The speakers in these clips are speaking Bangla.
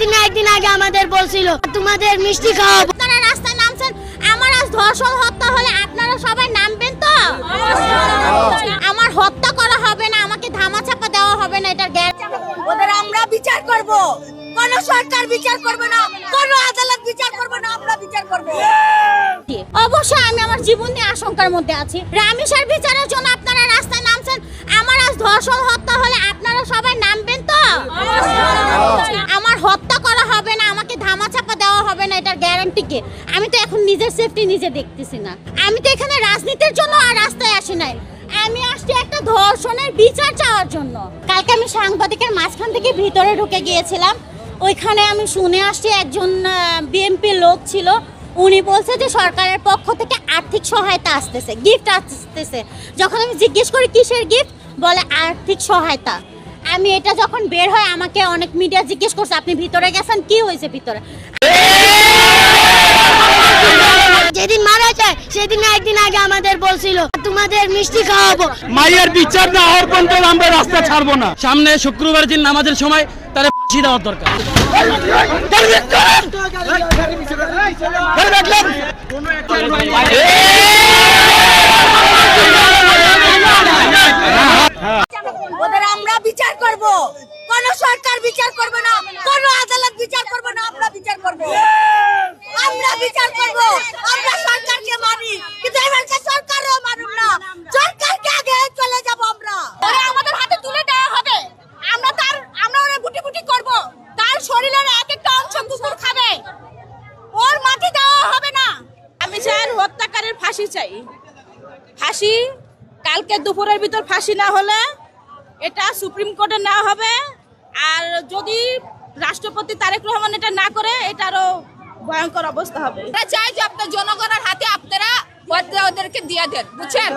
সেদিন একদিন আগে আমাদের বলছিল তোমাদের মিষ্টি খাওয়াবো। আপনারা রাস্তায় নামছেন, আমার আজ ধর্ষণ হত্যা হলে আপনারা সবাই নামবেন তো? আমার হত্যা করা হবে না, আমাকে ধামাচাপা দেওয়া হবে না, এটার গ্যারান্টি। ওদের আমরা বিচার করব, কোন সরকার বিচার করবে না, কোন আদালত বিচার করবে না, আমরা বিচার করব। অবশ্যই আমি আমার জীবন নিয়ে আশঙ্কার মধ্যে আছি। রামিসার বিচারের জন্য আপনারা রাস্তায় নামছেন, আমার আজ ধর্ষণ হত্যা হলে আপনারা সবাই নামবেন তো? আমার হত্যা করা হবে না, আমাকে ধামাচাপা দেওয়া হবে না, এটার গ্যারান্টি কে? আমি তো এখন নিজের সেফটি নিজে দেখতেছি না। আমি তো এখানে রাজনীতির জন্য আর রাস্তায় আসি নাই, আমি আসছি একটা ধর্ষণের বিচার চাওয়ার জন্য। কালকে আমি সাংবাদিকের মাঝখান থেকে ভিতরে ঢুকে গিয়েছিলাম, ওইখানে আমি শুনে আসছি একজন বিএনপি লোক ছিল, উনি বলছে যে সরকারের পক্ষ থেকে আর্থিক সহায়তা আসতেছে, গিফট আসতেছে। যখন আমি জিজ্ঞেস করি কিসের গিফট, বলে আর্থিক সহায়তা। আমি এটা যখন বের হয় আমাকে অনেক মিডিয়া জিজ্ঞেস করছে আপনি ভিতরে গেছেন, কি হয়েছে ভিতরে? যেদিন মারা যায় সেদিন একদিন আগে আমাদের বলছিল তোমাদের মিষ্টি খাওয়াবো। মায়ের বিচার না হওয়ার পর্যন্ত আমরা রাস্তা ছাড়বো না। সামনে শুক্রবার দিন নামাজের সময় তারা ফাঁসি দেওয়ার দরকার। ওদের আমরা বিচার করব, কোন সরকার বিচার করবে না, কোন আদালত বিচার করবে না, আমরা বিচার করব। আমরা বিচার করব, আমরা সরকারকে মানি, কিন্তু এবারকার সরকারও মানুন না, সরকারকে আগে চলে যাব আমরা। ওরে আমাদের হাতে তুলে দেওয়া হবে, আমরা ওরে বুটি বুটি করব, তার শরীরের এক একটা অংশ কুকুর খাবে, ওর মাটি দেওয়া হবে না। আমি চাই হত্যাকারীর ফাঁসি চাই, ফাঁসি কালকে দুপুরের ভিতর ফাঁসি না হলে এটা সুপ্রিম কোর্টে নেওয়া হবে। আর যদি রাষ্ট্রপতি তারেক রহমান এটা না করে এটারও ভয়ঙ্কর অবস্থা হবে। আমরা চাই যে আপনার জনগণের হাতে আপনারা ওদেরকে দিয়ে দেন, বুঝছেন?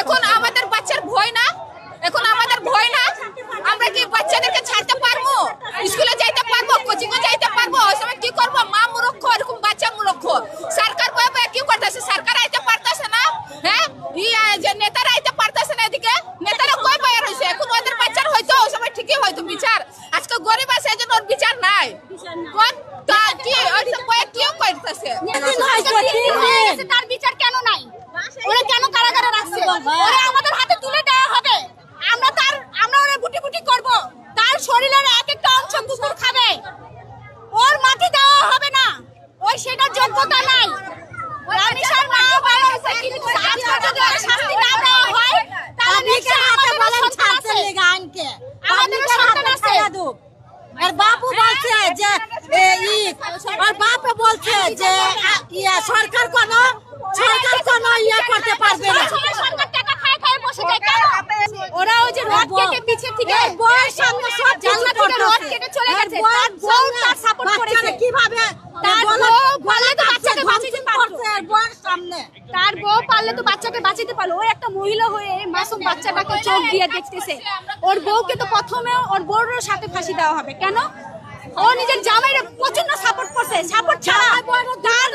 এখন আমাদের বাচ্চার ভয় না, এখন আমাদের ভয় না, আমরা কি বাচ্চাদেরকে ছাড়তে পারবো? স্কুলে যাইতে পারবো, কোচিং এ যাইতে পারবো? ওই সময় কি করবো? মা মূর্খ, এরকম বাচ্চা মূর্খ। সরকার কি করতেছে? সরকার আইতে পারতেছে না, হ্যাঁ? যে নেতারা আইতে পারতেছে না, এদিকে নেতারা কই বাইর হয়েছে? এখন ওদের বাচ্চার হয়তো ওই সময় ঠিকই হয়তো বিচার। আজকে গরিব আছে এই জন্য ওর বিচার নাই। কোন কি ওই সময় কেউ করতেছে? তার বিচার কেন নাই? ওরা কেন কারাগারে রাখছে? ওরা আমাদের হাতে তুলে দেওয়া হবে, আমরা ওরে বুটি বুটি করব, তার শরীরের এক একটা অংশ কুকুর খাবে, ওর মাটি দেওয়া হবে না, ওই সেটার যোগ্যতা নাই। রামিসার মা বলা হয়েছে কিন্তু আজকে যদি ওর শাস্তি না দেওয়া হয় তাহলে নিশ্চয়ই আমাদের বলেন ছাড়তে লাগা আনকে আমাদের সন্তান আছে। আর বাপু বলছে যে আর বাপে বলছে যে সরকার কোনো করতে পারবে না। সরকার টাকা খায় খায় বসে যায় কেন? ওরা ওই যে রড কেটে পিছে থেকে বয়ের সামনে সব জান্নাত থেকে রড কেটে চলে গেছে, তার বউ তার সাপোর্ট করেছে। কিভাবে তার বউ পারলে তো বাচ্চাকে বাঁচাতে পারতো, বয়ের সামনে তার বউ পারলে তো বাচ্চাকে বাঁচাতে পারলো। ওই একটা মহিলা হয়ে মাসুম বাচ্চাটাকে চোখ দিয়ে দেখতেছে, ওর বউকে তো প্রথমে ওর বউর সাথে ফাঁসি দেওয়া হবে কেন? ও নিজের জামাইরে প্রচন্ড সাপোর্ট করছে, সাপোর্ট ছাড়া তার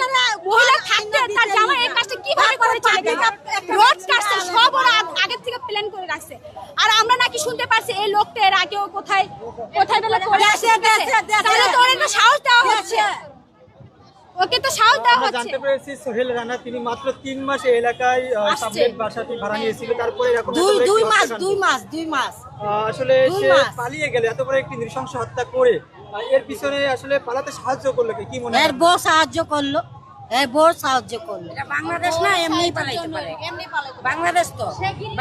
মহিলা থাকতে তার জামাই এই কাজটা কিভাবে করে চলে গেল? রোড কাটছে, সব ওরা আগে থেকে প্ল্যান করে রাখছে। আর আমরা নাকি শুনতে পারছি এই লোকটা এর আগেও কোথায় বেলা করে আসে, তাহলে তো ওর একটা সাহস দেওয়া হচ্ছে, ওকে তো সাহস দেওয়া হচ্ছে। জানতে পেরেছি সোহেল রানা তিনি মাত্র 3 মাস এই এলাকায় সামনের বাসাটি ভাড়া নিয়েছিল, তারপরে এরকম দুই মাস আসলে সে পালিয়ে গেল এত বড় একটি নৃশংস হত্যা করে। এর পিছনে আসলে পালাতে সাহায্য করলো কি মনে হয়? এর বউ সাহায্য করলো, বাংলাদেশ না এমনিই পালাইতে পারে। বাংলাদেশ তো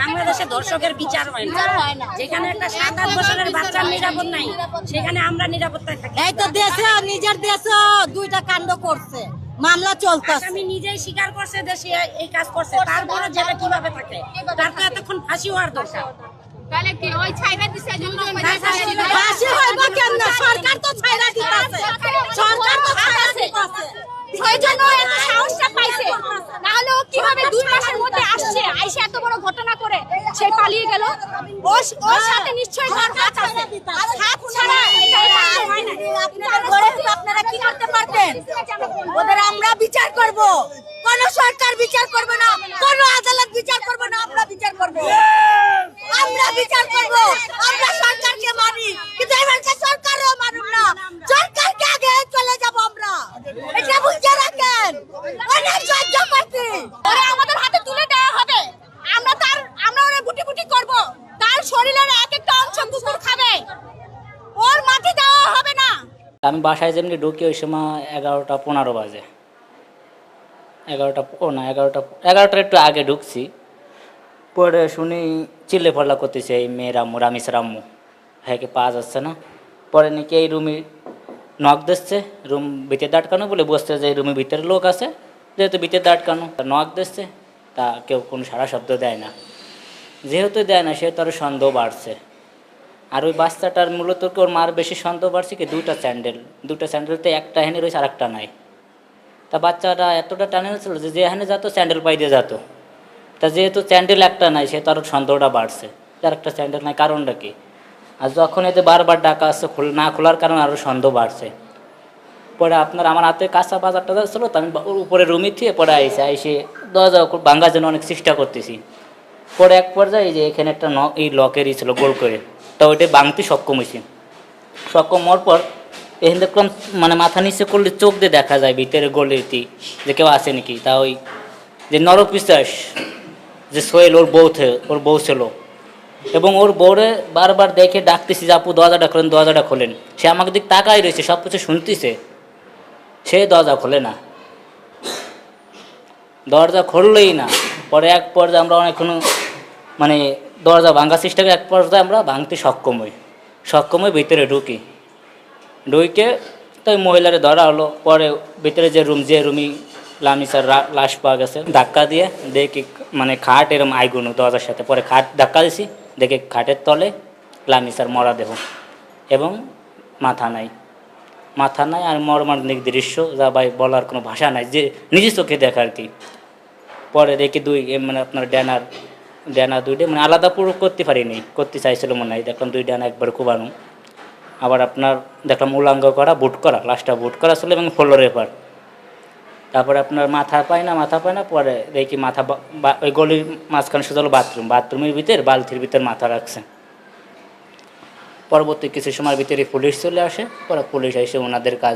বাংলাদেশে ধর্ষকের বিচার হয় না। যেখানে একটা 7-8 বছরের বাচ্চার নিরাপদ নাই সেখানে আমরা নিরাপত্তায় থাকি। এই তো দেশে নিজের দেশে দুইটা কাণ্ড করছে, মামলা চলতেছে। আমি নিজেই স্বীকার করছে দেশে এই কাজ করছে, তারপরে জেলে কিভাবে থাকে? তার তো এতক্ষণ ফাঁসি হওয়ার দরকার। তাহলে কি ওই ছাইরা দিছে জন্য ফাঁসি হইব কেন? সরকার তো ছাইরা দিতেছে, সরকার তো ছাইরা দিতেছে, সেই জন্য এত সাহসটা পাইছে। না হলে ও কিভাবে 2 মাসের মধ্যে আসছে, আইসা এত বড় ঘটনা করে সে পালিয়ে গেল? ওর সাথে নিশ্চয়ই তার হাত আছে, হাত ছাড়া এটা হয় না। আপনারা কি করতে পারতেন? ওদের আমরা বিচার করব, কোন সরকার বিচার করবে না, কোন আদালত বিচার করবে না, আমরা বিচার করব। আমরা বিচার করব, আমরা সরকারকে মানি, কিন্তু এবারকার সরকারও মানুন না, বুঝে রাখেন, অনেক সহ্য করছি। ওরে আমাদের হাতে তুলে দেওয়া হবে, আমরা ওরে গুটি গুটি করব, তার শরীরের এক একটা অংশ কুকুর খাবে, ওর মাটি দেওয়া হবে না। আমি বাসায় যেমনি ঢুকি ওই সময় 11:15 বাজে, 11টার একটু আগে ঢুকছি। পরে শুনি চিল্লে ফল্লা করতেছে এই মেয়ের আম্মু, রামিসের আম্মু, হ্যাঁ পাওয়া যাচ্ছে না। পরে নাকি এই রুমে নক দিচ্ছে, রুম ভিতরে আটকানো বলে বসছে যে এই রুমের ভিতরে লোক আছে, যেহেতু ভিতরে আটকানো নক দিচ্ছে, তা কেউ কোনো সারা শব্দ দেয় না। যেহেতু দেয় না সেহেতু আরও সন্দেহ বাড়ছে। আর ওই বাচ্চাটার মূলত ওর মার বেশি সন্দেহ বাড়ছে কি দুটো স্যান্ডেলতে একটা হেনে রয়েছে আর একটা নাই। তা বাচ্চাটা এতটা টানে ছিল যে যেখানে যেত স্যান্ডেল পাই দিয়ে যেত। তা যেহেতু স্যান্ডেল একটা নাই সেহেতু আরও সন্দেহটা বাড়ছে, যার একটা স্যান্ডেল নাই কারণটা কি। আর যখন এতে বারবার ডাকা আসছে না খোলার কারণে আরও সন্দেহ বাড়ছে। পরে আমার হাতে কাঁচা বাজারটা ছিল, তো আমি উপরে রুমে থেকে পরে আইসে দরজা ভাঙার জন্য অনেক চেষ্টা করতেছি। পরে এক পর্যায়ে যে এখানে একটা এই লকেরই ছিল গোল করে, তা ওইটা ভাঙতে সক্ষম হয়েছি। সক্ষম হওয়ার পর এখানে দেখলাম মানে মাথা নিচে করলে চোখ দিয়ে দেখা যায় ভিতরে গলিতে যে কেউ আসে নাকি। তা ওই যে নরপিশাচ যে সোহেল ওর বউ ছিল, এবং ওর বউরে বারবার দেখে ডাকতেছি যে আপু দরজাটা খোলেন। সে আমাকে দিক তাকাই রয়েছে, সব কিছু শুনতেছে, সে দরজা খোলে না, দরজা খুললেই না। পরে এক পর্যায়ে আমরা অনেকক্ষণ মানে দরজা ভাঙার চেষ্টা করে এক পর্যায়ে আমরা ভাঙতে সক্ষম হই ভিতরে ঢুকে তো ওই মহিলারে ধরা হলো। পরে ভিতরে যে রুমই লামিসার লাশ পাওয়া গেছে, ধাক্কা দিয়ে দেখি মানে খাট এরম আইগুনো দরজার সাথে। পরে খাট ধাক্কা দিছি, দেখে খাটের তলে লামিসার মরা দেহ এবং মাথা নাই আর মর্মান্তিক দৃশ্য যা ভাই বলার কোনো ভাষা নাই, যে নিজের চোখে দেখা আর কি। পরে দেখি মানে আপনার ড্যানা দুইটা মানে আলাদা পুরো করতে চাইছিল মনে হয়, দেখলাম দুই ড্যানা একবার কুবানো। আবার আপনার দেখলাম উলাঙ্গ করা লাস্টটা বুট করা ছিল এবং ফ্লোরের পার। তারপরে আপনার মাথা পায় না। পরে দেখি মাথা ওই গলির মাঝখানে সোজা হলো বাথরুমের ভিতর বালতির ভিতর মাথা রাখছে। পরবর্তী কিছু সময়ের ভিতরে পুলিশ চলে আসে, পরে পুলিশ এসে ওনাদের কাজ